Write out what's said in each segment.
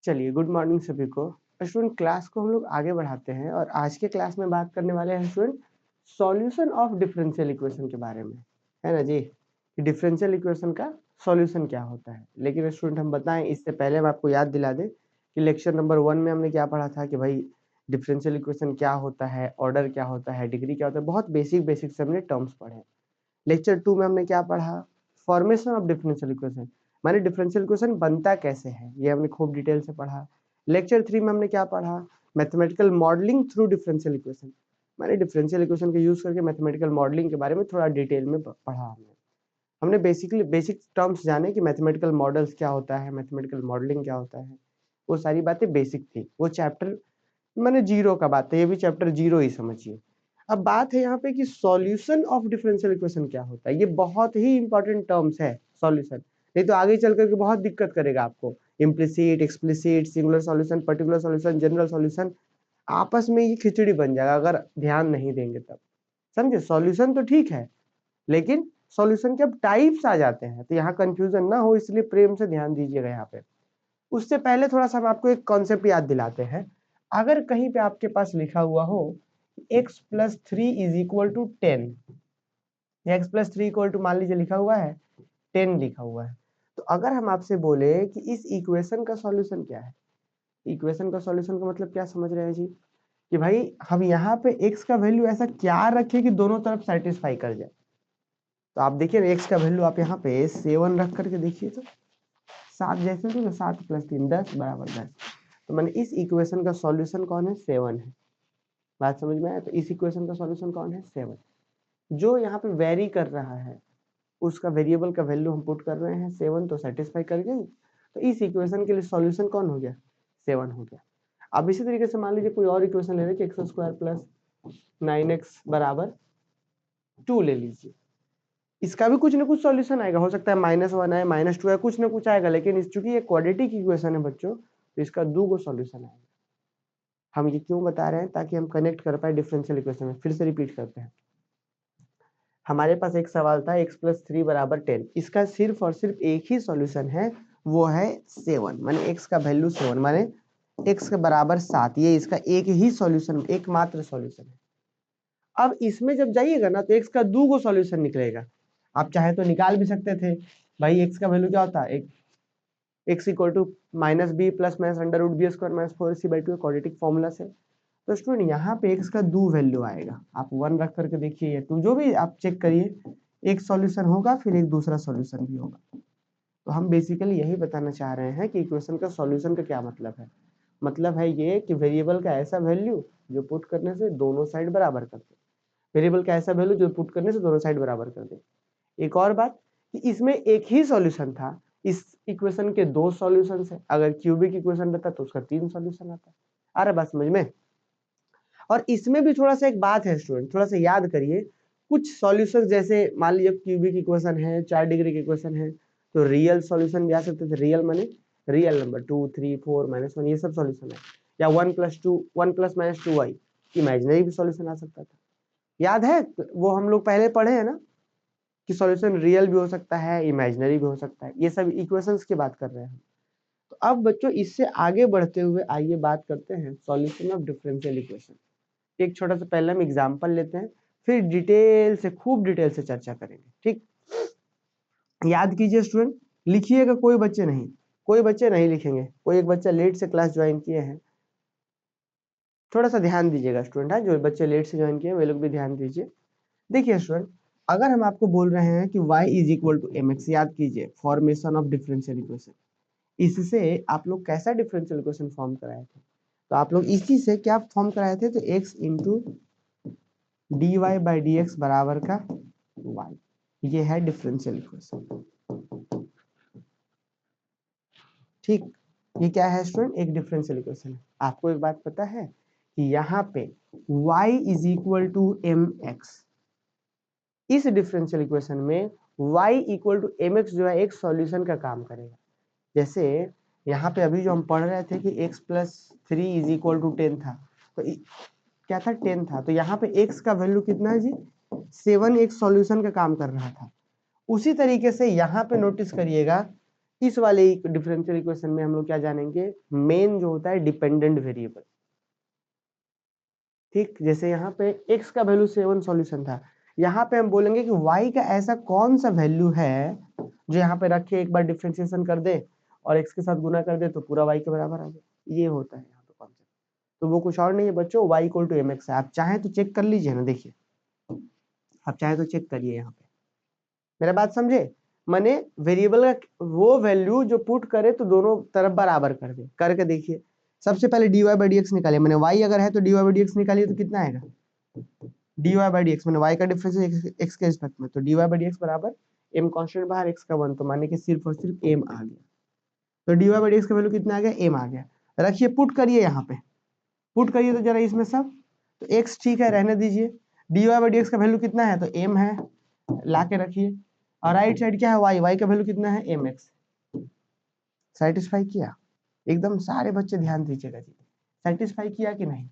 चलिए, good morning सभी को। स्टूडेंट, क्लास को हम लोग आगे बढ़ाते हैं और आज के क्लास में बात करने वाले हैं student solution of differential equation के बारे में, है ना जी। डिफरेंशियल इक्वेशन का सॉल्यूशन क्या होता है। लेकिन स्टूडेंट हम बताएं इससे पहले हम आपको याद दिला दें कि लेक्चर नंबर 1 में हमने क्या पढ़ा था कि भाई डिफरेंशियल इक्वेशन क्या होता है, ऑर्डर क्या होता है, डिग्री क्या होता है, बहुत बेसिक से हमने टर्म्स पढ़े। लेक्चर 2 में हमने क्या पढ़ा, फॉर्मेशन ऑफ डिफरेंशियल इक्वेशन, माने डिफरेंशियल इक्वेशन बनता कैसे है, ये हमने खूब डिटेल से पढ़ा। लेक्चर 3 में हमने क्या पढ़ा, mathematical modelling through differential equation, माने डिफरेंशियल इक्वेशन का यूज करके मैथमेटिकल मॉडलिंग के बारे में थोड़ा डिटेल में पढ़ा। हमने बेसिकली बेसिक टर्म्स जाने कि मैथमेटिकल मॉडल्स क्या होता है, मैथमेटिकल मॉडलिंग क्या होता है, वो सारी बातें बेसिक थी। वो चैप्टर मैंने 0 का बात है, ये भी चैप्टर 0 ही समझिए। अब बात है यहाँ पे कि सॉल्यूशन ऑफ डिफरेंशियल इक्वेशन क्या होता है। ये बहुत ही इंपॉर्टेंट टर्म्स है सॉल्यूशन, नहीं तो आगे चल करके बहुत दिक्कत करेगा आपको। Implicit, explicit, singular solution, particular solution, general solution, आपस में ये खिचड़ी बन जाएगा अगर ध्यान नहीं देंगे तब। समझे, सॉल्यूशन तो ठीक है लेकिन सॉल्यूशन के अब टाइप्स आ जाते हैं, तो यहाँ कंफ्यूजन ना हो इसलिए प्रेम से ध्यान दीजिएगा यहाँ पे। उससे पहले थोड़ा सा हम आपको एक कॉन्सेप्ट याद दिलाते हैं। अगर कहीं पे आपके पास लिखा हुआ हो x plus 3 is equal to 10, x plus 3 equal to मान लीजिए लिखा हुआ है 10 लिखा हुआ है, तो अगर हम आपसे बोले कि इस इक्वेशन का सॉल्यूशन क्या है, इक्वेशन का सॉल्यूशन का मतलब क्या समझ रहे हैं जी, कि भाई हम यहाँ पे x का वैल्यू ऐसा क्या रखें कि दोनों तरफ सेटिस्फाई कर जाए। तो आप देखिए x का वैल्यू आप यहाँ पे 7 रख करके देखिए, तो 7 जैसे तो 7 प्लस 3 10 बराबर 10। तो मैंने इस इक्वेशन का सॉल्यूशन कौन है, 7 है। बात समझ में आया, तो इस इक्वेशन का सॉल्यूशन कौन है, 7। जो यहाँ पे वेरी कर रहा है उसका वेरिएबल का वैल्यू हम पुट कर रहे हैं 7, तो सेटिस्फाई कर गई। तो इस इक्वेशन के लिए सॉल्यूशन कौन हो गया, 7 हो गया। अब इसी तरीके से मान लीजिए कोई और इक्वेशन ले रहे हैं कि एक्स स्क्वायर प्लस 9x बराबर 2 ले लीजिए। इसका भी कुछ ना कुछ सॉल्यूशन आएगा, हो सकता है -1 आए, -2 आए, कुछ ना कुछ आएगा, लेकिन इस चूंकि ये क्वाड्रेटिक इक्वेशन है बच्चों, तो इसका 2 सॉल्यूशन आएगा। हम ये क्यों बता रहे हैं, ताकि हम कनेक्ट कर पाए डिफरेंशियल इक्वेशन में। फिर से रिपीट करते हैं, हमारे पास एक सवाल था x प्लस 3 बराबर 10, इसका सिर्फ और सिर्फ एक ही सॉल्यूशन है, वो है 7, माने x का वैल्यू 7 माने x के बराबर 7, ये इसका एक ही सॉल्यूशन, एकमात्र सॉल्यूशन है। अब इसमें जब जाइएगा ना तो x का 2 सॉल्यूशन निकलेगा। आप चाहे तो निकाल भी सकते थे भाई, x का वैल्यू क्या होता है, x equal to -b plus minus under root B square minus 4ac/2 quadratic formula से। तो स्टूडेंट यहाँ पे x का 2 वैल्यू आएगा, आप 1 रख करके देखिए या 2, जो भी आप चेक करिए, एक सॉल्यूशन होगा फिर एक दूसरा सॉल्यूशन भी होगा। तो हम बेसिकली यही बताना चाह रहे हैं कि इक्वेशन का सॉल्यूशन का क्या मतलब है। मतलब है ये कि वेरिएबल का ऐसा वैल्यू जो पुट करने से दोनों साइड बराबर कर दे, वेरिएबल का ऐसा वैल्यू जो पुट करने से दोनों साइड बराबर कर दे। एक और बात कि इसमें एक ही सॉल्यूशन था, इस इक्वेशन के 2 सॉल्यूशन है, अगर क्यूबिक इक्वेशन रहता तो उसका 3 सॉल्यूशन आता। आ रहा बात समझ में। और इसमें भी थोड़ा सा एक बात है स्टूडेंट, थोड़ा सा याद करिए, कुछ सॉल्यूशन जैसे मान लीजिए क्यूबिक इक्वेशन है, 4 डिग्री की इक्वेशन है, तो रियल सॉल्यूशन भी आ सकते थे। रियल माने रियल नंबर 2 3 4 -1, ये सब सॉल्यूशन है। या 1 + 2 1 + -2y, इमेजिनरी भी सॉल्यूशन आ सकता था। याद है वो हम लोग पहले पढ़े हैं ना कि सॉल्यूशन रियल भी हो सकता है, इमेजिनरी भी हो सकता है। ये सब इक्वेशंस की बात कर रहे हैं हम। तो अब बच्चों इससे आगे बढ़ते हुए आइए बात करते हैं सॉल्यूशन ऑफ डिफरेंशियल इक्वेशन। एक छोटा सा पहले हम एग्जांपल लेते हैं, फिर डिटेल से, खूब डिटेल से चर्चा करेंगे। ठीक, याद कीजिए स्टूडेंट, लिखिएगा, कोई बच्चे नहीं लिखेंगे, कोई एक बच्चा लेट से क्लास ज्वाइन किए हैं, थोड़ा सा ध्यान दीजिएगा स्टूडेंट। है जो बच्चे लेट से ज्वाइन किए वे लोग भी ध्यान दीजिए। देखिए स्टूडेंट, अगर हम आपको बोल रहे हैं कि y = mx, याद कीजिए फॉर्मेशन ऑफ डिफरेंशियल इक्वेशन, इससे आप लोग कैसा डिफरेंशियल इक्वेशन फॉर्म कराए थे, तो आप लोग इसी से क्या फॉर्म कराए थे, तो x इंटू dy/dx बराबर का y, ये है डिफरेंशियल इक्वेशन। ठीक, ये क्या है स्टूडेंट, एक डिफरेंशियल इक्वेशन है। आपको एक बात पता है कि यहाँ पे y = mx, इस डिफरेंशियल इक्वेशन में y = mx जो है एक सॉल्यूशन का काम करेगा। जैसे यहाँ पे अभी जो हम पढ़ रहे थे कि x + 3 = 10 था, तो क्या था, 10 था, तो यहाँ पे x का वैल्यू कितना है जी, 7, एक सॉल्यूशन का काम कर रहा था। उसी तरीके से यहाँ पे नोटिस करिएगा इस वाले डिफरेंशियल इक्वेशन में हम लोग क्या जानेंगे, मेन जो होता है डिपेंडेंट वेरिएबल। ठीक, जैसे यहाँ पे x का वैल्यू 7 सॉल्यूशन था, यहाँ पे हम बोलेंगे कि y का ऐसा कौन सा वैल्यू है जो यहाँ पे रख के एक बार डिफरेंशिएशन कर दे और x के साथ गुना कर दे तो पूरा y के बराबर आ जाए। ये होता है यहाँ पे कॉन्सेप्ट। तो वो कुछ और नहीं है बच्चों, y इक्वल टू mx है। आप चाहें तो चेक कर लीजिए ना, देखिए आप चाहे तो चेक करिए यहाँ पे, मेरा बात समझे। माने वेरिएबल का वो वैल्यू जो पुट करे तो दोनों तरफ बराबर कर दे, करके देखिए। सबसे पहले dy बाई डी एक्स निकालिए, मैंने y अगर है तो dy बाई डी एक्स निकालिए तो कितना आएगा, dy बाई डी एक्स, मैंने y का डिफरेंस है x के रिस्पेक्ट में, तो dy बाई डी एक्स बराबर m कांस्टेंट बाहर x का 1, तो माने कि सिर्फ और सिर्फ m आ गया। तो dy बाई डी एक्स का वैल्यू कितना आ गया, m आ गया। रखिए पुट करिए, यहाँ पे पुट करिए तो जरा इसमें सब, तो x ठीक है रहने दीजिए, dy बाई डी एक्स का वैल्यू कितना है, तो m है, ला के रखिए। और राइट साइड क्या है, y का वैल्यू कितना है, mx। सेटिस्फाई किया एकदम, सारे बच्चे ध्यान दीजिएगा जी, सेटिस्फाई किया कि नहीं।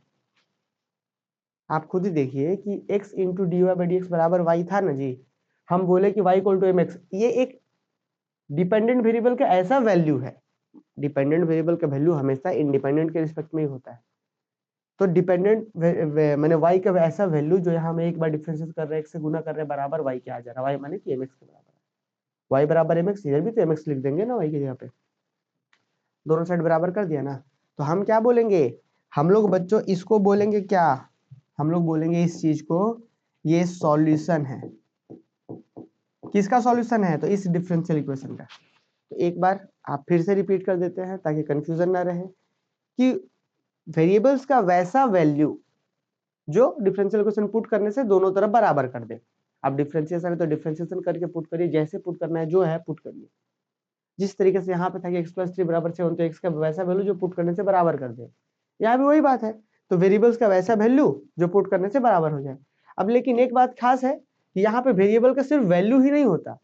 आप खुद ही देखिए कि x into D Y by D X बराबर y था ना जी, हम बोले कि y equal to M X, ये एक डिपेंडेंट वेरिएबल का ऐसा वैल्यू है, डिपेंडेंट वेरिएबल का वैल्यू हमेशा इंडिपेंडेंट के रिस्पेक्ट में ही होता है। तो डिपेंडेंट मैंने y का ऐसा वैल्यू जो यहाँ हम एक बार डिफरेंशिएट कर रहे हैं, x से गुना कर रहे हैं, बराबर y के आ जा रहा है, y माने कि mx के बराबर है। y बराबर mx, इधर भी तो mx लिख देंगे ना y की जगह पे, दोनों साइड बराबर कर दिया ना। तो हम क्या बोलेंगे, हम लोग बच्चों इसको बोलेंगे क्या, हम लोग बोलेंगे इस चीज को, ये सॉल्यूशन है। किसका सॉल्यूशन है, तो इस डिफरेंशियल इक्वेशन का। तो एक बार आप फिर से रिपीट कर देते हैं ताकि कंफ्यूजन ना रहे, कि वेरिएबल्स का वैसा वैल्यू जो डिफरेंशियल इक्वेशन पुट करने से दोनों तरफ बराबर कर दे। आप डिफरेंशिएशन है तो डिफरेंशिएशन करके पुट करिए, जैसे पुट करना है जो है पुट करिए। जिस तरीके से यहाँ पे था कि x प्लस 3 बराबर 7, तो x का वैसा वैल्यू जो पुट करने से बराबर कर दे, यहाँ भी वही बात है। तो वेरिएबल्स का वैसा वैल्यू जो पुट करने से बराबर हो जाए। अब लेकिन एक बात खास है, यहाँ पे वेरिएबल का सिर्फ वैल्यू ही नहीं होता,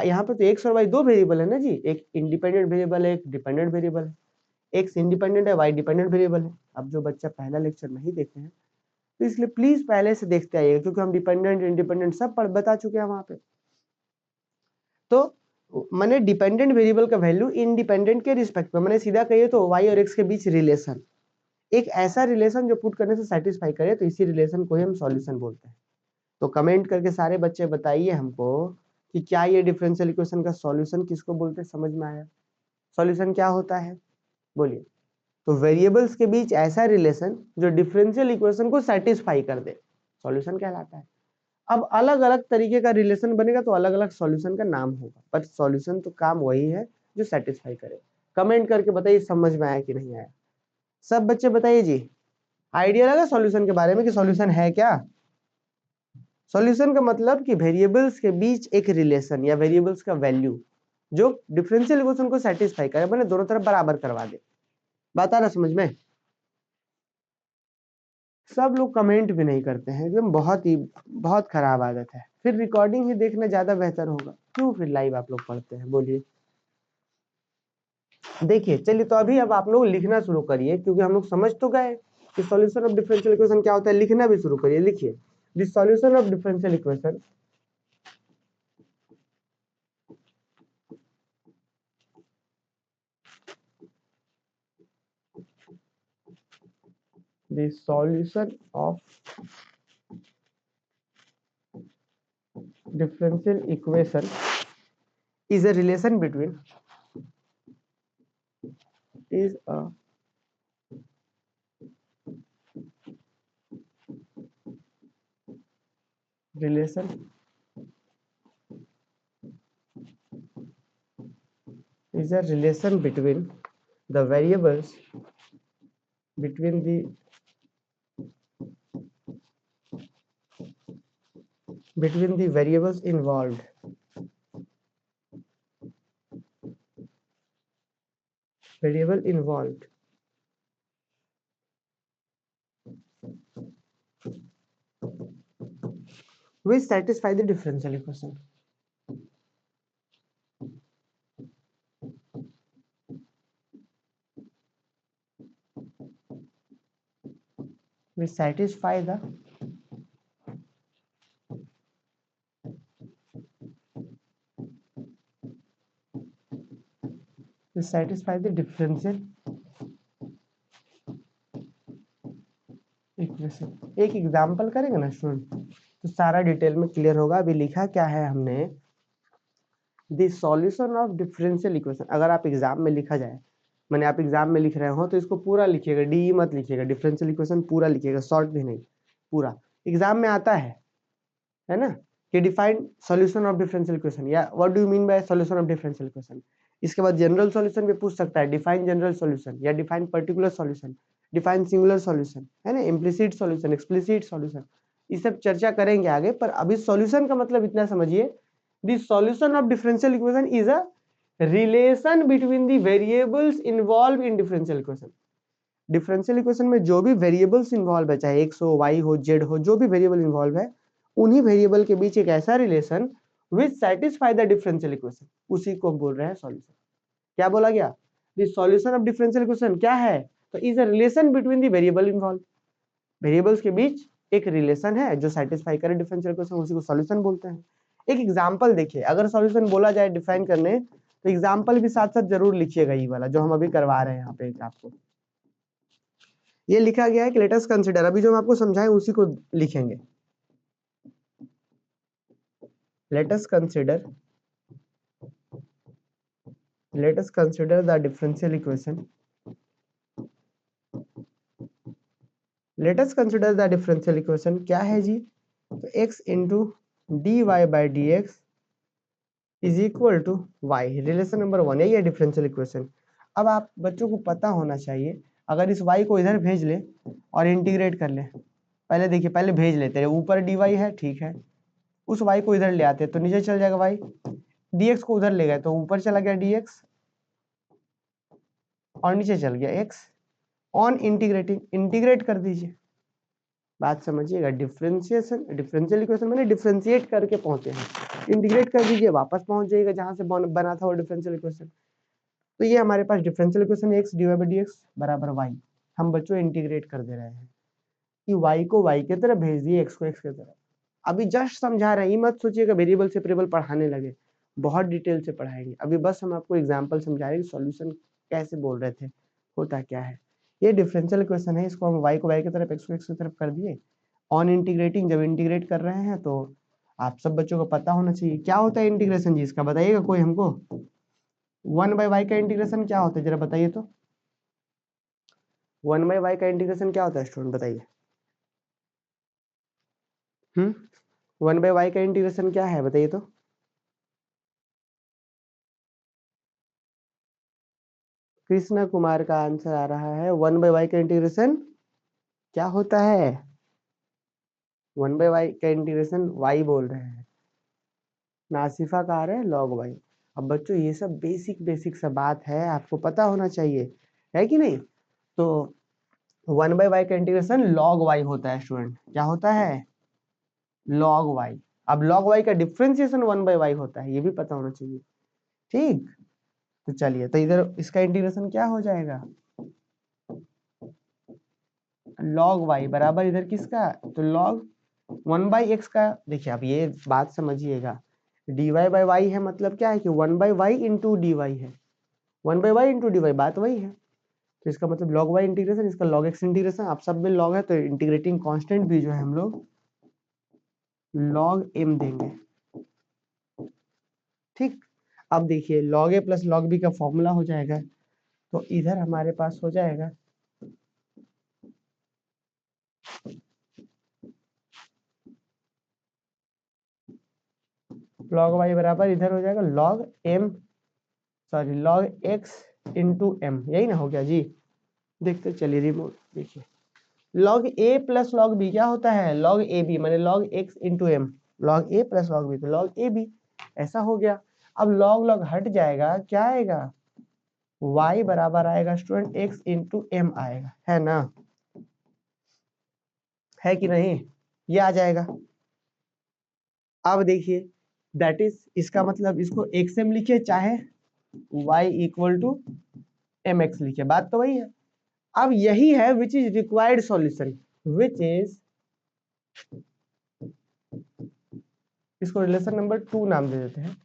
यहाँ पे तो x और y दो वेरिएबल है ना जी, एक इंडिपेंडेंट वेरिएबल है, एक डिपेंडेंट वेरिएबल है। x इंडिपेंडेंट है, y डिपेंडेंट वेरिएबल है। अब जो बच्चा पहला लेक्चर नहीं देखे हैं तो इसलिए प्लीज पहले से देखते आइएगा, क्योंकि हम डिपेंडेंट इंडिपेंडेंट सब बता चुके हैं वहां पे। तो मैंने डिपेंडेंट वेरिएबल का वैल्यू इंडिपेंडेंट के रिस्पेक्ट में, मैंने सीधा कहिए तो y और x के बीच रिलेशन, एक ऐसा रिलेशन जो पुट करने से सेटिस्फाई करे, तो इसी रिलेशन को ही हम सॉल्यूशन बोलते हैं। तो कमेंट करके सारे बच्चे बताइए हमको कि क्या ये डिफरेंशियल इक्वेशन का सॉल्यूशन किसको बोलते हैं, समझ में आया। सॉल्यूशन क्या होता है बोलिए, तो वेरिएबल्स के बीच ऐसा रिलेशन जो डिफरेंशियल इक्वेशन को सेटिस्फाई कर दे, सॉल्यूशन कहलाता है। अब अलग अलग तरीके का रिलेशन बनेगा तो अलग अलग सॉल्यूशन का नाम होगा, पर सॉल्यूशन तो काम वही है जो सेटिस्फाई करे। कमेंट करके बताइए समझ में आया कि नहीं आया, सब बच्चे बताइए जी। आइडिया लगा सॉल्यूशन के बारे में कि सॉल्यूशन है क्या। सॉल्यूशन का मतलब कि वेरिएबल्स के बीच एक रिलेशन या वेरिएबल्स का वैल्यू जो डिफरेंशियल इक्वेशन को सेटिस्फाई करे, मैंने दोनों तरफ बराबर करवा दे। बात आ रहा समझ में। सब लोग कमेंट भी नहीं करते हैं, एकदम बहुत खराब आदत है। फिर रिकॉर्डिंग ही देखना ज्यादा बेहतर होगा, क्यों फिर लाइव आप लोग पढ़ते हैं, बोलिए। देखिए चलिए, तो अभी अब आप लोग लिखना शुरू करिए, क्योंकि हम लोग समझ तो गए कि सॉल्यूशन ऑफ डिफरेंशियल इक्वेशन क्या होता है। लिखना भी शुरू करिए, लिखिए the solution of differential equation the solution of differential equation is a relation between is a relation is a relation between the variables between the variables involved which satisfy the differential equation. Which satisfy the satisfy the differential equation. एक example करेंगे ना student तो सारा detail में clear होगा। अभी लिखा क्या है हमने, the solution of differential equation. अगर आप एग्जाम में लिखा जाए, मैंने आप एग्जाम में लिख रहे हो तो इसको पूरा लिखिएगा, डी मत लिखिएगा, डिफरेंशियल इक्वेशन पूरा लिखिएगा, शॉर्ट भी नहीं, पूरा। एग्जाम में आता है ना, कि define solution of differential equation या what do you mean by solution of differential equation. इसके बाद जनरल सॉल्यूशन भी पूछ सकता है, डिफाइन जनरल सॉल्यूशन या define particular solution, define singular solution, है ना, इम्प्लिसिट सॉल्यूशन, एक्सप्लिसिट सॉल्यूशन, ये सब चर्चा करेंगे आगे। पर अभी सॉल्यूशन का मतलब इतना समझिए, the solution of differential equation is a relation between the variables involve in differential equation. Differential equation में जो भी वेरिएबल्स इन्वॉल्व है, चाहे एक्स हो, वाई हो, जेड हो, जो भी वेरिएबल इन्वॉल्व है, उन्हीं वेरिएबल के बीच एक ऐसा relation which satisfy the differential equation, उसी को हम बोल रहे हैं सॉल्यूशन। क्या बोला गया, the solution of differential equation क्या है, तो is a relation between the variable involve. Variables के बीच एक रिलेशन है जो सेटिस्फाई करे डिफरेंशियल इक्वेशन, उसी को सॉल्यूशन बोलते हैं। एक एग्जांपल देखिए, अगर सॉल्यूशन बोला जाए डिफाइन करने तो एग्जांपल भी साथ साथ जरूर लिखिएगा, ये वाला जो हम अभी करवा रहे हैं यहाँ पे आपको। ये लिखा गया है कि लेट अस कंसीडर, अभी जो हम आपको समझाएं उसी को लिखेंगे। let us consider the differential equation, let us consider the differential equation क्या है जी, तो x into dy by dx is equal to y, relation number 1, यही है डिफरेंशियल इक्वेशन। अब आप बच्चों को पता होना चाहिए, अगर इस y को इधर भेज ले और इंटीग्रेट कर ले, पहले देखिए, पहले भेज लेते हैं, ऊपर dy है, ठीक है, उस y को इधर ले आते तो नीचे चल जाएगा y, dx को उधर ले गए तो ऊपर चला गया dx और नीचे चल गया x, ऑन इंटीग्रेटिंग, इंटीग्रेट कर दीजिए। बात समझिएगा, डिफरेंशिएशन, डिफरेंशियल इक्वेशन मैंने डिफरेंशिएट करके पहुंचे हैं, इंटीग्रेट कर दीजिए, वापस पहुंच जाइएगा जहां से बना था वो डिफरेंशियल इक्वेशन। तो ये हमारे पास differential equation x dy by dx बराबर y, हम बच्चों इंटीग्रेट कर दे रहे हैं कि y को y की तरफ भेज दिए, x को x की तरफ। अभी जस्ट समझा रहे हैं, मत सोचिएगा वेरिएबल से वेरिएबल पढ़ाने लगे, बहुत डिटेल से पढ़ाएंगे। अभी बस हम आपको एग्जांपल समझा रहे हैं, सॉल्यूशन कैसे बोल रहे थे, होता क्या है। ये डिफरेंशियल इक्वेशन है, इसको हम y को y की तरफ, x को x की तरफ कर दिए, ऑन इंटीग्रेटिंग, जब इंटीग्रेट कर रहे हैं तो आप सब बच्चों को पता होना चाहिए क्या होता है इंटीग्रेशन जी, इसका बताइएगा कोई हमको। 1/y का इंटीग्रेशन क्या होता है जरा बताइए तो, 1/y का इंटीग्रेशन क्या होता है स्टूडेंट बताइए। 1/y का इंटीग्रेशन क्या है बताइए तो। कृष्णा कुमार का आंसर आ रहा है, 1/y का इंटीग्रेशन क्या होता है, 1/y का इंटीग्रेशन y बोल रहे हैं, नासिफा का आ रहा है log y। अब बच्चों ये सब बेसिक बेसिक सा बात है, आपको पता होना चाहिए, है कि नहीं। तो 1/y का इंटीग्रेशन log y होता है स्टूडेंट, क्या होता है, log y। अब log y का डिफरेंशिएशन 1/y होता है, ये भी पता होना चाहिए, ठीक। तो चलिए, तो इधर इसका इंटीग्रेशन क्या हो जाएगा, log y बराबर इधर किसका, तो log 1/x का। देखिए अब ये बात समझिएगा, dy by y है, मतलब क्या है कि 1/y इंटू dy है, 1/y इंटू dy, बात वही है। तो इसका मतलब log y इंटीग्रेशन, इसका log x इंटीग्रेशन, आप सब में log है तो इंटीग्रेटिंग कांस्टेंट भी जो है हम लोग log m देंगे, ठीक। अब देखिए log a plus log b का फॉर्मूला हो जाएगा, तो इधर हमारे पास हो जाएगा log y बराबर इधर हो जाएगा log m, sorry log x into m, यही ना हो गया जी। देखते चलिए रिमोट, देखिए log a plus log b क्या होता है, log a b, माने log x into m, log a plus log b तो log a b, ऐसा हो गया। अब log log हट जाएगा, क्या आएगा, y बराबर आएगा स्टूडेंट x इंटू m आएगा, है ना, है कि नहीं, ये आ जाएगा। अब देखिए दैट इज, इसका मतलब इसको xm लिखिए चाहे y इक्वल टू mx लिखिए, बात तो वही है। अब यही है which is required solution, which is, इसको रिलेशन नंबर 2 नाम दे देते हैं,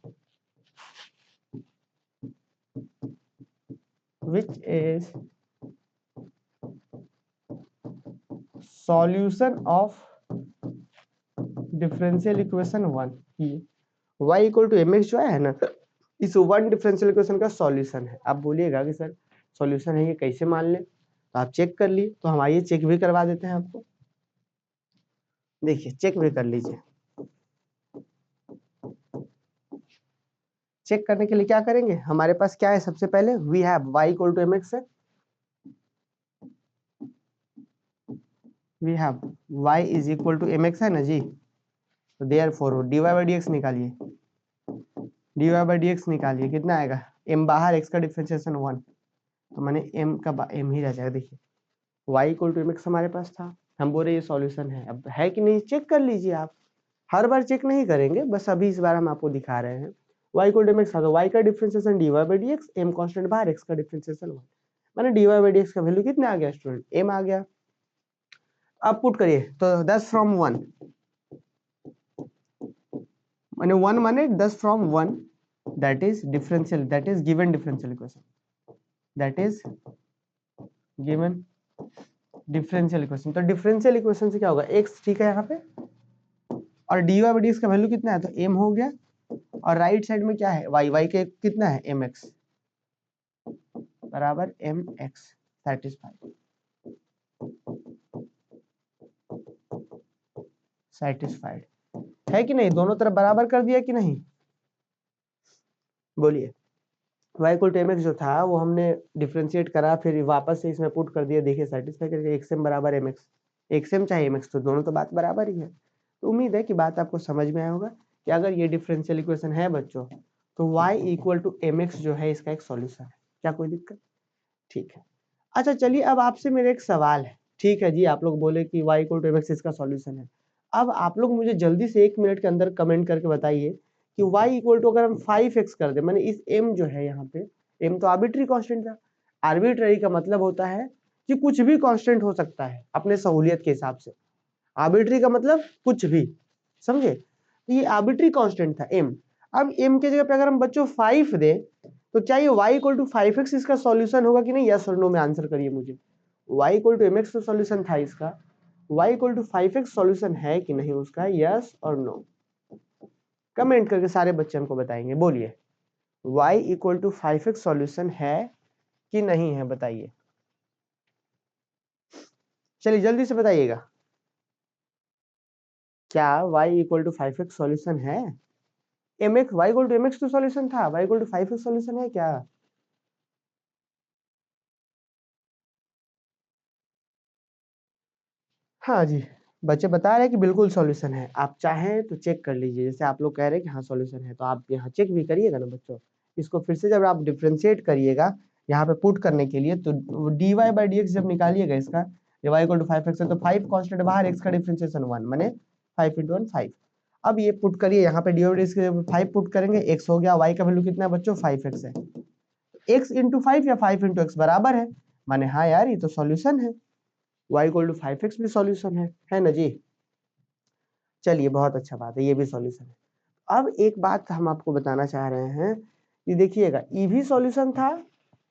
which is solution of differential equation 1 की y इक्वल टू mx जो है ना, इस वन डिफरेंशियल इक्वेशन का सॉल्यूशन है। आप बोलिएगा कि सर सॉल्यूशन है ये कैसे मान लें, तो आप चेक कर लिए, तो हम आइए चेक भी करवा देते हैं आपको। देखिए चेक भी कर लीजिए। चेक करने के लिए क्या करेंगे, हमारे पास क्या है, सबसे पहले we have y equal to mx है, we have y is equal to mx है ना जी, तो देयरफॉर dy बाई dx निकालिए, dy बाई dx निकालिए, कितना आएगा, m बाहर, x का डिफरेंशिएशन 1, तो मैंने m का m ही रह जाएगा। देखिए y इक्वल टू mx हमारे पास था, हम बोल रहे ये सॉल्यूशन है, अब है कि नहीं चेक कर लीजिए आप, हर बार चेक नहीं करेंगे, बस अभी इस बार हम आपको दिखा रहे हैं। y इक्वल टू mx था, तो y का differentiation dy by dx, m constant बाहर, x का डिफरेंशिएशन 1, मैंने dy बाई dx का वैल्यू कितना आ गया स्टूडेंट, m आ गया। अब पुट करिए, तो 10 फ्रॉम 1 माने 1 माने 10 from 1, that is differential, that is given differential equation, that is given differential equation. तो डिफरेंशियल इक्वेशन से क्या होगा, x ठीक है यहाँ पे, और dy बाई dx का वैल्यू कितना है, तो m हो गया, और राइट साइड में क्या है, y के कितना है, mx बराबर mx, सेटिस्फाइड, सेटिस्फाइड है कि नहीं, दोनों तरफ बराबर कर दिया कि नहीं, बोलिए। y इक्वल टू mx जो था वो हमने डिफरेंशिएट करा, फिर वापस से इसमें पुट कर दिया, देखिए सेटिस्फाई करके xm बराबर mx, xm चाहे mx, तो दोनों तो बात बराबर ही है। तो उम्मीद है कि बात आपको समझ में आया होगा कि अगर ये डिफरेंशियल इक्वेशन है बच्चों, तो y इक्वल टू mx जो है इसका एक सॉल्यूशन है, क्या कोई दिक्कत, ठीक है। अच्छा चलिए, अब आपसे मेरा एक सवाल है, ठीक है जी, आप लोग बोले कि y इक्वल टू mx इसका सॉल्यूशन है, अब आप लोग मुझे जल्दी से 1 मिनट के अंदर कमेंट करके बताइए कि y इक्वल टू अगर हम 5x कर दे, मैंने इस m जो है यहाँ पे, m तो आर्बिट्री कांस्टेंट था, आर्बिट्ररी का मतलब होता है कि कुछ भी कांस्टेंट हो सकता है अपने सहूलियत के हिसाब से, आर्बिट्री का मतलब कुछ भी, समझे, तो ये आर्बिट्री कांस्टेंट था m। अब m के जगह पे अगर हम बच्चों 5 दे, तो क्या ये y इक्वल टू 5x इसका सॉल्यूशन होगा कि नहीं, यस और नो में आंसर करिए मुझे। y इक्वल टू mx तो सॉल्यूशन था इसका, y equal to 5x solution है कि नहीं उसका, यस और नो, कमेंट करके सारे बच्चे हमको बताएंगे, बोलिए y equal to 5x solution है कि नहीं है, बताइए, चलिए जल्दी से बताइएगा, क्या y equal to 5x solution है, mx y equal to mx तो सॉल्यूशन था, y equal to 5x solution है क्या, हाँ जी, बच्चे बता रहे हैं कि बिल्कुल सॉल्यूशन है, आप चाहें तो चेक कर लीजिए, जैसे आप लोग कह रहे हैं कि हाँ सॉल्यूशन है, तो आप यहाँ चेक भी करिएगा ना बच्चों, इसको फिर से जब आप डिफरेंशिएट करिएगा यहाँ पे पुट करने के लिए, तो dy बाई dx जब निकालिएगा इसका, जब y इक्वल टू 5x है, तो 5 कांस्टेंट बाहर, x का डिफरेंशिएशन 1 माने 5 इंटू 1 5। अब ये पुट करिए, यहाँ पे dy बाई dx के 5 पुट करेंगे, x हो गया, y का वैल्यू कितना है बच्चों, 5x है, x इंटू 5 या 5 इंटू x बराबर है, माने हाँ यार ये तो सॉल्यूशन है, y इक्वल टू 5x भी सॉल्यूशन है ना जी, चलिए बहुत अच्छा बात है, ये भी सॉल्यूशन है। अब एक बात हम आपको बताना चाह रहे हैं कि देखिएगा, ये भी सॉल्यूशन था,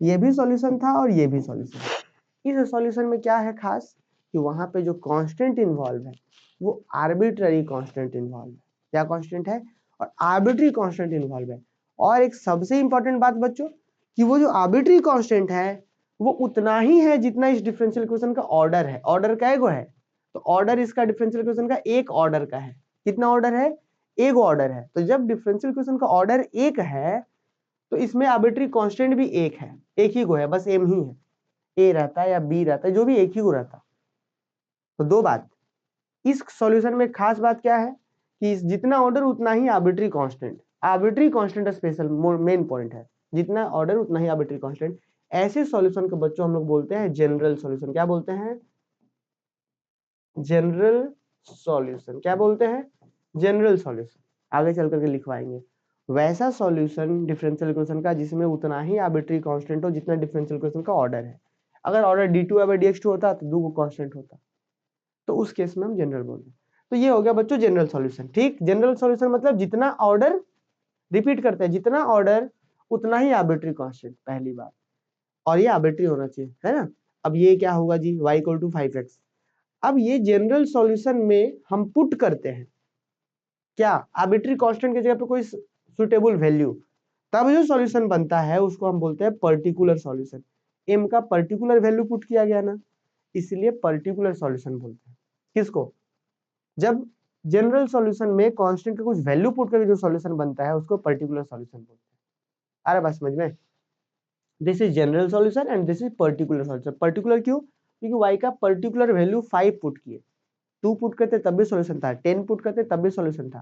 ये भी सॉल्यूशन था, और ये भी सॉल्यूशन है। इस सॉल्यूशन में क्या है खास, कि वहां पे जो कांस्टेंट इन्वॉल्व है वो आर्बिट्ररी कांस्टेंट इन्वॉल्व है, क्या कांस्टेंट है, और आर्बिट्ररी कांस्टेंट इन्वॉल्व है, और एक सबसे इंपॉर्टेंट बात बच्चों, कि वो जो आर्बिट्ररी कांस्टेंट है वो उतना ही है जितना इस डिफरेंशियल इक्वेशन का ऑर्डर है, ऑर्डर का एगो है, तो ऑर्डर इसका डिफरेंशियल इक्वेशन का एक ऑर्डर का है, कितना ऑर्डर है, एक ऑर्डर है, तो जब डिफरेंशियल इक्वेशन का ऑर्डर एक है तो इसमें आर्बिट्ररी कांस्टेंट भी एक है, एक ही को है, बस m ही है, a रहता है या b रहता है, जो भी एक ही को रहता। तो दो बात, इस सॉल्यूशन में खास बात क्या है कि जितना ऑर्डर उतना ही arbitrary constant, arbitrary constant special main point है, जितना ऑर्डर उतना ही आर्बिट्ररी कांस्टेंट। ऐसे सॉल्यूशन को बच्चों हम लोग बोलते हैं जनरल सॉल्यूशन, क्या बोलते हैं, जनरल सॉल्यूशन, क्या बोलते हैं, जनरल सॉल्यूशन, आगे चल करके लिखवाएंगे, वैसा सॉल्यूशन डिफरेंशियल इक्वेशन का जिसमें उतना ही आर्बिट्ररी कांस्टेंट हो जितना डिफरेंशियल इक्वेशन का ऑर्डर है, अगर ऑर्डर d2/dx2 होता तो 2 कांस्टेंट होता, तो उस केस में हम जनरल बोलते हैं। तो ये हो गया बच्चों जनरल सॉल्यूशन, ठीक, जनरल सॉल्यूशन मतलब जितना ऑर्डर, रिपीट करते हैं, जितना ऑर्डर उतना ही आर्बिट्ररी कांस्टेंट, पहली बात। और ये आर्बिट्री होना चाहिए, है ना। अब ये क्या होगा जी, y इक्वल टू 5x। अब ये जनरल सॉल्यूशन में हम पुट करते हैं क्या, आर्बिट्री कांस्टेंट की जगह पे कोई सुटेबल वैल्यू, तब जो सॉल्यूशन बनता है उसको हम बोलते हैं पर्टिकुलर सॉल्यूशन। m का पर्टिकुलर वैल्यू पुट किया गया ना, इसलिए पर्टिकुलर सॉल्यूशन बोलते हैं किसको, जब जनरल सॉल्यूशन में कांस्टेंट का कुछ वैल्यू पुट करके जो सॉल्यूशन बनता है उसको पर्टिकुलर सॉल्यूशन बोलते हैं। अरे बस समझ में, this is general solution and this is particular solution. Particular क्यों, क्योंकि y का पर्टिकुलर वैल्यू 5 पुट किए, 2 पुट करते तब भी सॉल्यूशन था, 10 पुट करते तब भी सॉल्यूशन था,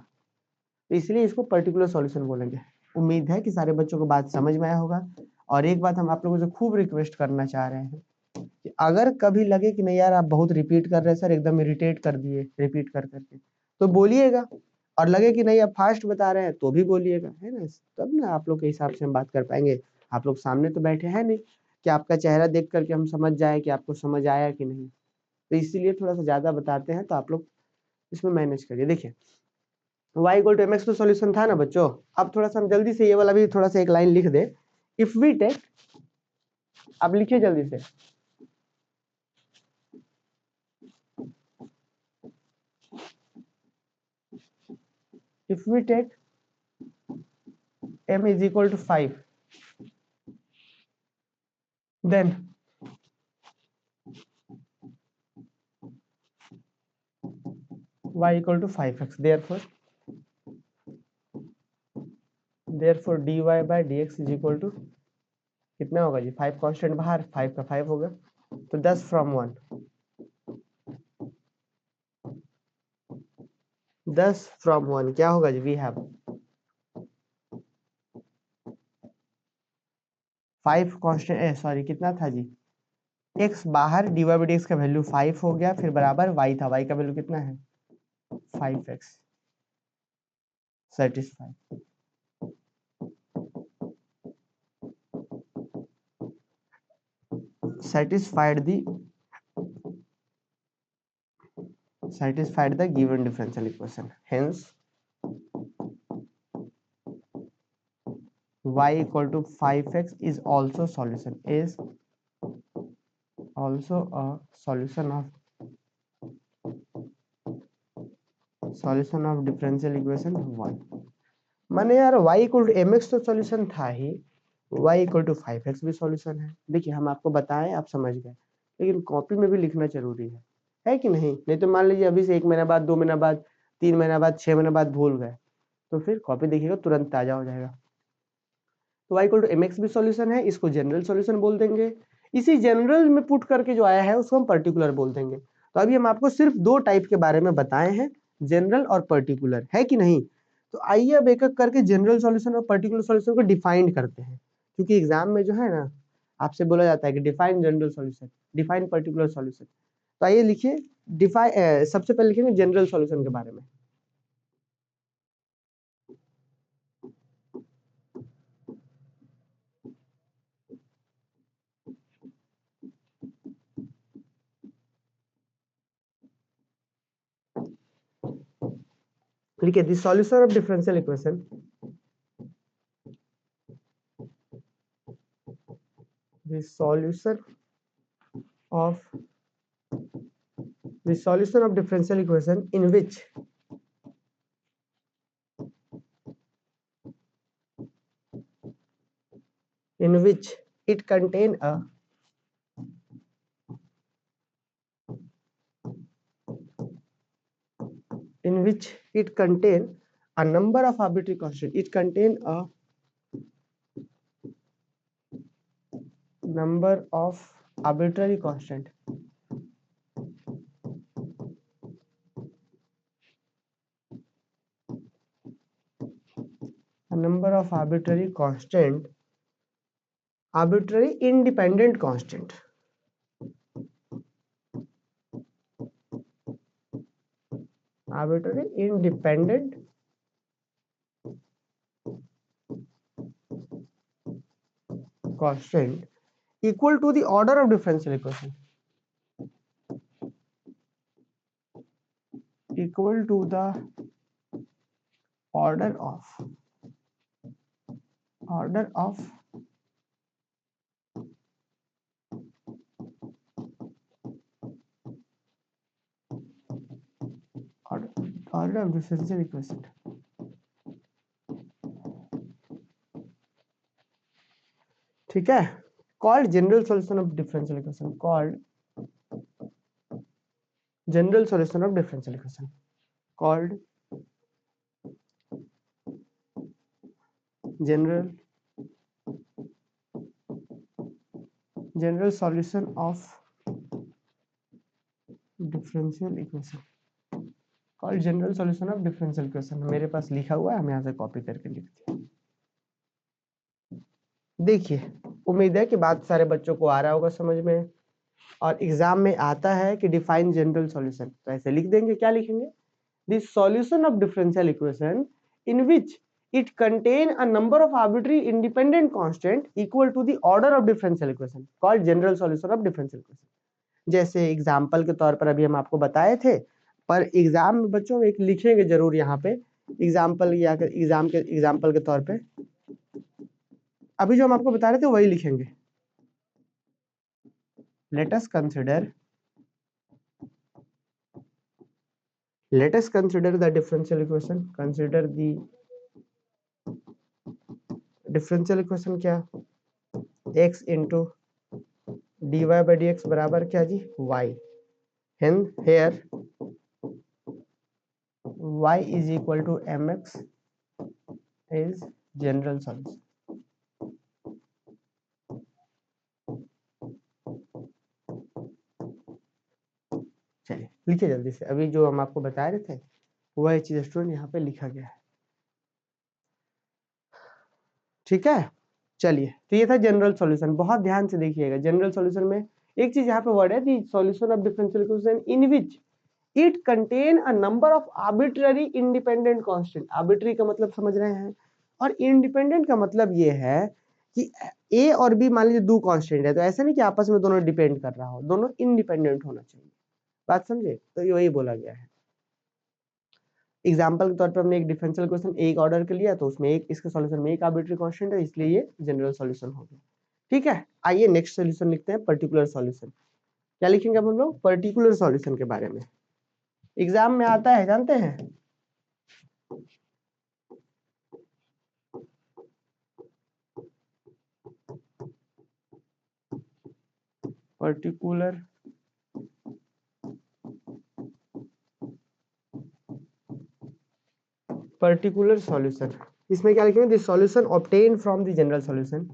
तो इसलिए इसको पर्टिकुलर सॉल्यूशन बोलेंगे। उम्मीद है कि सारे बच्चों को बात समझ में आया होगा। और एक बात हम आप लोगों से खूब रिक्वेस्ट करना चाह रहे हैं कि अगर कभी लगे कि नहीं यार आप बहुत रिपीट कर रहे हैं सर, एकदम इरिटेट कर दिए रिपीट कर करके, तो बोलिएगा। और लगे कि नहीं आप फास्ट बता रहे हैं तो भी बोलिएगा, है ना, तब ना आप लोग के हिसाब से हम बात कर पाएंगे। आप लोग सामने तो बैठे हैं नहीं कि आपका चेहरा देख करके हम समझ जाए कि आपको समझ आया कि नहीं, तो इसीलिए थोड़ा सा ज्यादा बताते हैं, तो आप लोग इसमें मैनेज करिए। देखिए y इक्वल टू mx तो सॉल्यूशन था ना बच्चों। अब थोड़ा सा हम जल्दी से ये वाला भी थोड़ा सा एक लाइन लिख दे, इफ वी टेक, अब लिखिए जल्दी से, if we take m is equal to 5, then y equal to 5x, therefore dy by dx is equal to कितना होगा जी, 5 कांस्टेंट बाहर, 5 का 5 होगा, तो 10 फ्रॉम 1, 10 फ्रॉम 1 क्या होगा जी, वी हैव 5 कांस्टेंट, सॉरी कितना था जी, x बाहर, dy by dx का वैल्यू 5 हो गया, फिर बराबर y था, y का वैल्यू कितना है 5x, satisfy, satisfied the given differential equation, hence y equal to 5x is also a solution of differential equation 1। माने यार y इक्वल टू mx तो सॉल्यूशन था ही, y इक्वल टू 5x भी solution है। देखिए हम आपको बताएं आप समझ गए, लेकिन कॉपी में भी लिखना जरूरी है कि नहीं, नहीं तो मान लीजिए अभी से 1 महीना बाद, 2 महीना बाद, 3 महीना बाद, 6 महीना बाद भूल गए, तो फिर कॉपी देखिएगा तुरंत ताजा हो जाएगा। तो y इक्वल टू mx भी सॉल्यूशन है, इसको जनरल सॉल्यूशन बोल देंगे। इसी जनरल में पुट करके जो आया है उसको हम पर्टिकुलर बोल देंगे। तो अभी हम आपको सिर्फ 2 टाइप के बारे में बताए हैं, जनरल और पर्टिकुलर, है कि नहीं। तो आइए अब एक एक करके जनरल सॉल्यूशन और पर्टिकुलर सॉल्यूशन को डिफाइन करते हैं, क्योंकि एग्जाम में जो है ना आपसे बोला जाता है कि define general solution, define particular solution. तो आइए लिखिए, डिफाइन, सबसे पहले लिखेंगे जनरल सॉल्यूशन के बारे में। लिखिए the solution of differential equation, the solution of differential equation in which it contain a number of arbitrary constant, it contain a number of arbitrary constant, arbitrary independent constant, arbitrary independent constant equal to the order of differential equation, equal to the order of order of differential equation. ठीक है, called general solution of differential equation, called general solution of differential equation, called general solution of differential equation, called general solution of differential equation. मेरे पास लिखा हुआ है, हम यहाँ से copy करके लिखते हैं। देखिए, उम्मीद है कि बात सारे बच्चों को आ रहा होगा समझ में, और एग्जाम में आता है कि डिफाइन जनरल सॉल्यूशन, तो ऐसे लिख देंगे। क्या लिखेंगे? The solution of differential equation in which it contain a number of arbitrary independent constant equal to the order of differential equation called general solution of differential equation। जैसे example के तौर पर अभी हम आपको बताए थे, पर एग्जाम में बच्चों एक लिखेंगे जरूर यहाँ पे एग्जाम्पल, या एग्जाम्पल के तौर पे अभी जो हम आपको बता रहे थे वही लिखेंगे। let us consider the differential equation, consider the differential equation क्या, x into dy by dx बराबर क्या जी, y, hence here y is equal to mx is general solution। चलिए लिखिए जल्दी से, अभी जो हम आपको बता रहे थे वह चीज स्टूडेंट यहाँ पे लिखा गया है। ठीक है, चलिए, तो ये था जनरल सॉल्यूशन। बहुत ध्यान से देखिएगा, जनरल सॉल्यूशन में एक चीज यहाँ पे वर्ड है, दी solution of differential equation in which it contain a number of arbitrary independent constant. Arbitrary का मतलब समझ रहे हैं, और इंडिपेंडेंट का मतलब ये है कि ए और बी मान लीजिए दो कांस्टेंट है, तो ऐसा नहीं कि आपस में दोनों डिपेंड कर रहा हो, दोनों इंडिपेंडेंट होना चाहिए। बात समझे? तो ये वही बोला गया है। एग्जाम्पल के तौर पर हमने एक डिफरेंशियल क्वेश्चन एक ऑर्डर के लिया, तो उसमें एक, इसके सॉल्यूशन में एक आर्बिट्ररी कांस्टेंट है, इसलिए ये जनरल सॉल्यूशन हो गया। ठीक है, आइए नेक्स्ट सॉल्यूशन लिखते हैं, पर्टिकुलर सॉल्यूशन। क्या लिखेंगे अब हम लोग? पर्टिकुलर सॉल्यूशन के बारे में एग्जाम में आता है, जानते हैं। पर्टिकुलर सॉल्यूशन, इसमें क्या लिखेंगे? The solution obtain from the general solution,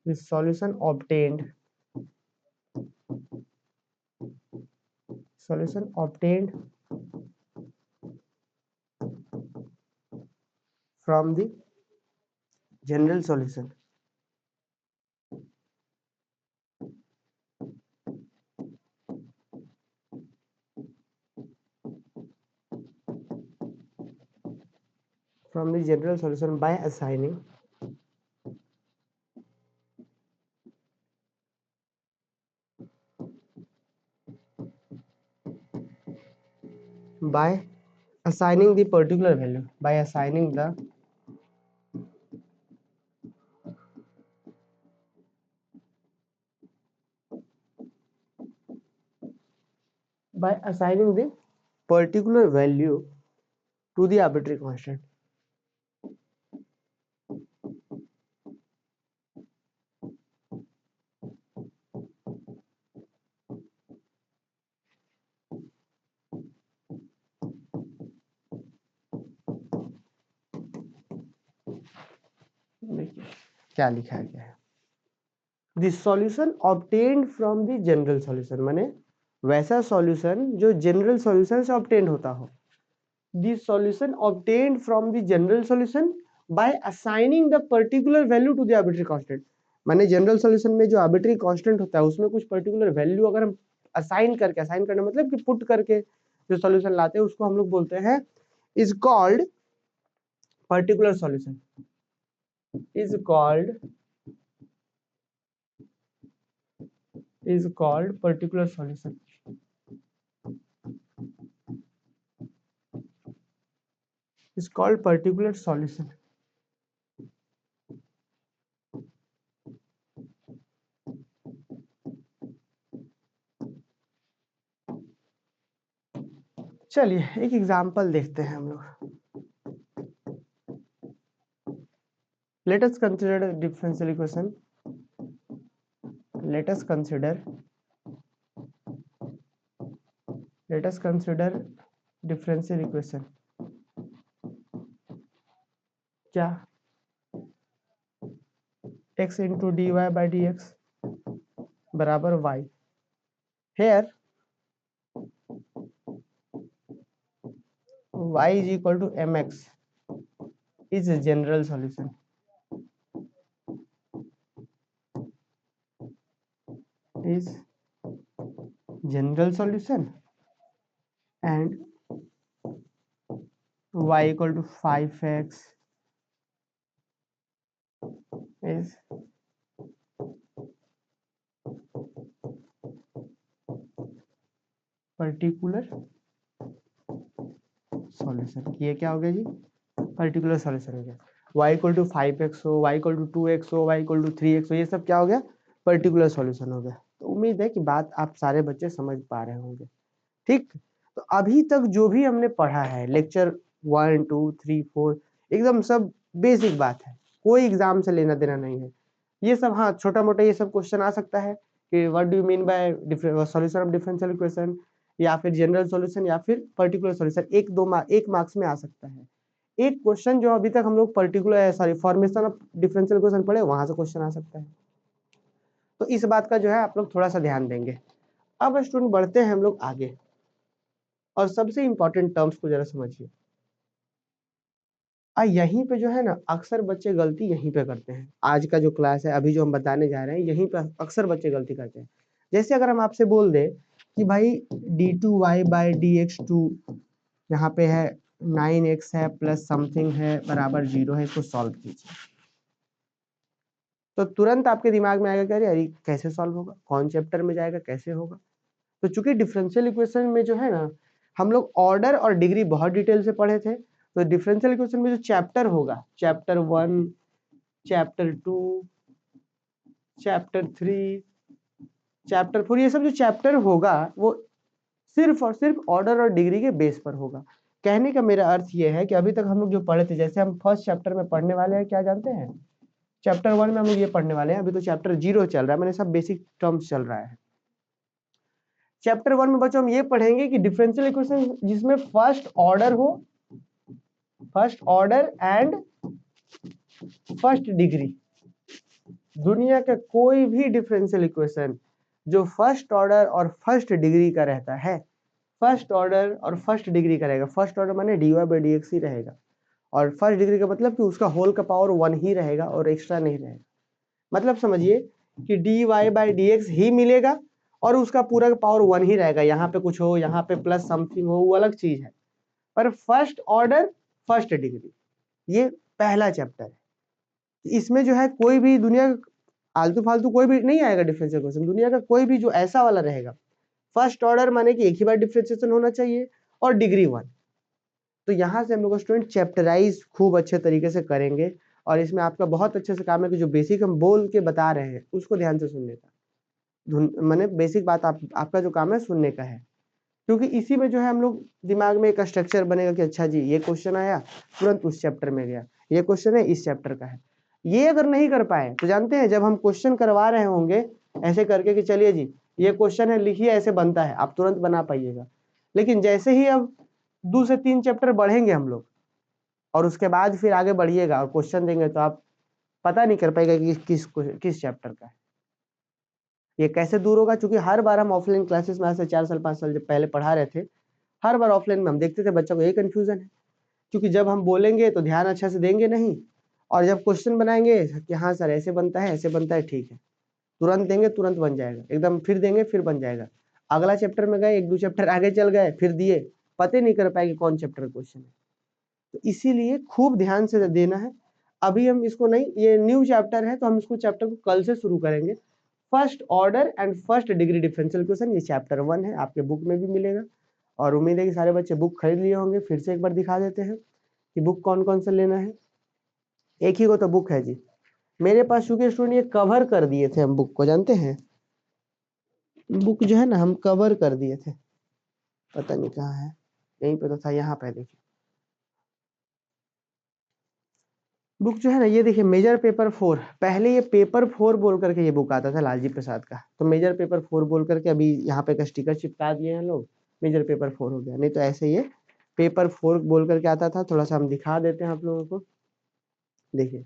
the solution obtained from the general solution. From the general solution by assigning the particular value, by assigning the particular value to the arbitrary constant। देखिए क्या लिखा गया है, the solution obtained from the general solution, माने वैसा solution जो general solution से obtained होता हो। The solution obtained from the general solution by assigning the particular value to the arbitrary constant. माने जनरल सॉल्यूशन में जो आर्बिट्ररी कांस्टेंट होता है उसमें कुछ पर्टिकुलर वैल्यू अगर हम असाइन करने मतलब कि पुट करके जो सॉल्यूशन लाते हैं उसको हम लोग बोलते हैं is called particular solution, is called particular solution। is called particular solution। चलिए एक एग्जांपल देखते हैं हम लोग। Let us consider differential equation. let us consider differential equation। क्या x into dy by dx बराबर y। here y is equal to mx is a general solution। is general solution and y equal to 5x is particular solution. ये क्या हो गया जी? Particular solution हो गया। y equal to 5x हो, y equal to 2x हो, y equal to 3x हो, ये सब क्या हो गया? पर्टिकुलर सॉल्यूशन हो गया। तो उम्मीद है कि बात आप सारे बच्चे समझ पा रहे होंगे। ठीक, तो अभी तक जो भी हमने पढ़ा है लेक्चर 1 2 3 4 एकदम सब बेसिक बात है, कोई एग्जाम से लेना देना नहीं है। ये सब हाँ छोटा मोटा ये सब क्वेश्चन आ सकता है कि what do you mean by solution of differential equation, या फिर जनरल सॉल्यूशन, या फिर पर्टिकुलर सॉल्यूशन। एक मार्क्स में आ सकता है। एक क्वेश्चन जो अभी तक हम लोग particular formation of differential equation पढ़े, वहां से क्वेश्चन आ सकता है। तो इस बात का जो है आप लोग थोड़ा सा ध्यान देंगे। अब स्टूडेंट बढ़ते हैं हम लोग आगे, और सबसे इंपॉर्टेंट टर्म्स को जरा समझिए। यहीं पे जो है ना अक्सर बच्चे गलती यहीं पे करते हैं। आज का जो क्लास है, अभी जो हम बताने जा रहे हैं, यहीं पे अक्सर बच्चे गलती करते हैं। जैसे अगर हम आपसे बोल दे कि भाई d2y बाई dx2 यहाँ पे है 9x है प्लस समथिंग है बराबर 0 है, इसको सॉल्व कीजिए। तो तुरंत आपके दिमाग में आएगा कि अरे कैसे सॉल्व होगा, कौन चैप्टर में जाएगा, कैसे होगा। तो चूंकि डिफरेंशियल इक्वेशन में जो है ना हम लोग ऑर्डर और डिग्री बहुत डिटेल से पढ़े थे, तो डिफरेंशियल इक्वेशन में जो चैप्टर होगा, चैप्टर 1, चैप्टर 2, चैप्टर 3, चैप्टर 4, ये सब जो चैप्टर होगा वो सिर्फ और सिर्फ ऑर्डर और डिग्री के बेस पर होगा। कहने का मेरा अर्थ ये है कि अभी तक हम लोग जो पढ़े थे, जैसे हम फर्स्ट चैप्टर में पढ़ने वाले हैं, क्या जानते हैं? चैप्टर 1 में हम लोग ये पढ़ने वाले हैं, अभी तो चैप्टर 0 चल रहा है, मैंने सब बेसिक टर्म्स चल रहा है। चैप्टर 1 में बच्चों हम ये पढ़ेंगे कि डिफरेंशियल इक्वेशन जिसमें फर्स्ट ऑर्डर हो, first order and first degree, दुनिया का कोई भी डिफरेंशियल इक्वेशन जो फर्स्ट ऑर्डर और फर्स्ट डिग्री का रहता है, फर्स्ट ऑर्डर और फर्स्ट डिग्री का रहेगा। फर्स्ट ऑर्डर माने dy बाई dx ही रहेगा, और फर्स्ट डिग्री का मतलब कि उसका होल का पावर 1 ही रहेगा और एक्स्ट्रा नहीं रहेगा। मतलब समझिए कि dy बाई dx ही मिलेगा और उसका पूरा पावर 1 ही रहेगा। यहाँ पे कुछ हो, यहाँ पे प्लस समथिंग हो, वो अलग चीज है, पर फर्स्ट ऑर्डर फर्स्ट डिग्री ये पहला चैप्टर है। इसमें जो है कोई भी दुनिया आलतू फालतू कोई भी नहीं आएगा डिफरेंशियल इक्वेशन, दुनिया का कोई भी जो ऐसा वाला रहेगा। फर्स्ट ऑर्डर माने कि एक ही बार डिफरेंशिएशन होना चाहिए, और डिग्री 1। तो यहाँ से हम लोग स्टूडेंट चैप्टराइज खूब अच्छे तरीके से करेंगे, और इसमें आपका बहुत अच्छे से काम है कि जो बेसिक हम बोल के बता रहे हैं उसको ध्यान से सुनने का। मैंने बेसिक बात आपका जो काम है सुनने का है, क्योंकि इसी में जो है हम लोग दिमाग में एक स्ट्रक्चर बनेगा कि अच्छा जी ये क्वेश्चन आया, तुरंत उस चैप्टर में गया, ये क्वेश्चन है इस चैप्टर का है। ये अगर नहीं कर पाए तो जानते हैं जब हम क्वेश्चन करवा रहे होंगे ऐसे करके कि चलिए जी ये क्वेश्चन है लिखिए, ऐसे बनता है, आप तुरंत बना पाइएगा। लेकिन जैसे ही अब 2 से 3 चैप्टर बढ़ेंगे हम लोग, और उसके बाद फिर आगे बढ़िएगा और क्वेश्चन देंगे, तो आप पता नहीं कर पाएगा कि किस चैप्टर का है। ये कैसे दूर होगा? क्योंकि हर बार हम ऑफलाइन क्लासेस में आज से 4 साल 5 साल जब पहले पढ़ा रहे थे, हर बार ऑफलाइन में हम देखते थे बच्चों को यही कंफ्यूजन है, क्योंकि जब हम बोलेंगे तो ध्यान अच्छा से देंगे नहीं, और जब क्वेश्चन बनाएंगे कि हाँ सर ऐसे बनता है, ऐसे बनता है, ठीक है, तुरंत देंगे तुरंत बन जाएगा एकदम, फिर देंगे फिर बन जाएगा। अगला चैप्टर में गए, 1 2 चैप्टर आगे चल गए, फिर दिए, पता नहीं कर पाएंगे कौन चैप्टर क्वेश्चन है। तो इसीलिए खूब ध्यान से देना है। अभी हम इसको नहीं, ये न्यू चैप्टर है तो हम इसको चैप्टर को कल से शुरू करेंगे। First order and first degree differential equation, ये चैप्टर 1 है, आपके बुक में भी मिलेगा, और उम्मीद है कि सारे बच्चे बुक खरीद लिए होंगे। फिर से एक बार दिखा देते हैं कि बुक कौन कौन सा लेना है। एक ही को तो बुक है जी मेरे पास, चूंकि स्टूडेंट ये कवर कर दिए थे हम बुक को, जानते हैं बुक जो है ना हम कवर कर दिए थे, पता नहीं कहाँ है। यहीं पे तो था, यहाँ पे देखिए बुक जो है ना, ये देखिए मेजर पेपर 4, पहले ये पेपर 4 बोल करके ये बुक आता था लालजी प्रसाद का, तो मेजर पेपर 4 बोल करके अभी यहाँ पे का स्टिकर चिपका दिए हैं लोग, मेजर पेपर 4 हो गया, नहीं तो ऐसे ये पेपर 4 बोल करके आता था। थोड़ा सा हम दिखा देते हैं आप लोगों को, देखिए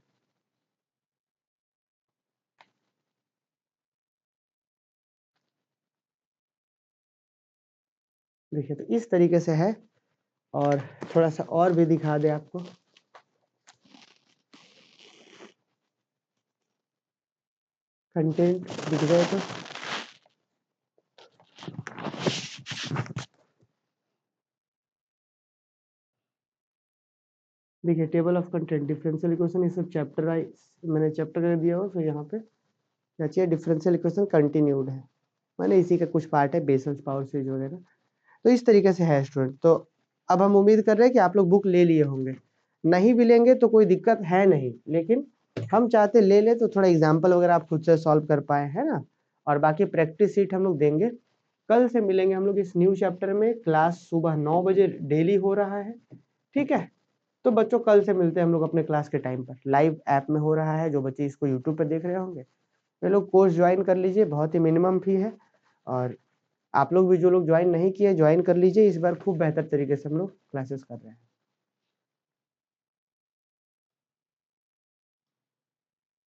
देखिए तो इस तरीके से है। और थोड़ा सा और भी दिखा दे आपको, कंटेंट दिख गए तो देखिए table of content, differential equation, ये सब चैप्टर वाइज मैंने चैप्टर कर दिया हो, तो यहाँ पे क्या चाहिए, डिफरेंशियल इक्वेशन कंटिन्यूड है, माने इसी का कुछ पार्ट है, बेसल्स पावर सीरीज वगैरह। तो इस तरीके से है स्टूडेंट। तो अब हम उम्मीद कर रहे हैं कि आप लोग बुक ले लिए होंगे, नहीं भी लेंगे तो कोई दिक्कत है नहीं, लेकिन हम चाहते ले ले तो थोड़ा एग्जाम्पल वगैरह आप खुद से सॉल्व कर पाए, है ना। और बाकी प्रैक्टिस सीट हम लोग देंगे, कल से मिलेंगे हम लोग इस न्यू चैप्टर में। क्लास सुबह 9 बजे डेली हो रहा है, ठीक है। तो बच्चों कल से मिलते हैं हम लोग अपने क्लास के टाइम पर, लाइव ऐप में हो रहा है, जो बच्चे इसको यूट्यूब पर देख रहे होंगे वे लोग कोर्स ज्वाइन कर लीजिए, बहुत ही मिनिमम फी है। और आप लोग भी जो लोग ज्वाइन नहीं किए ज्वाइन कर लीजिए, इस बार खूब बेहतर तरीके से हम लोग क्लासेस कर रहे हैं।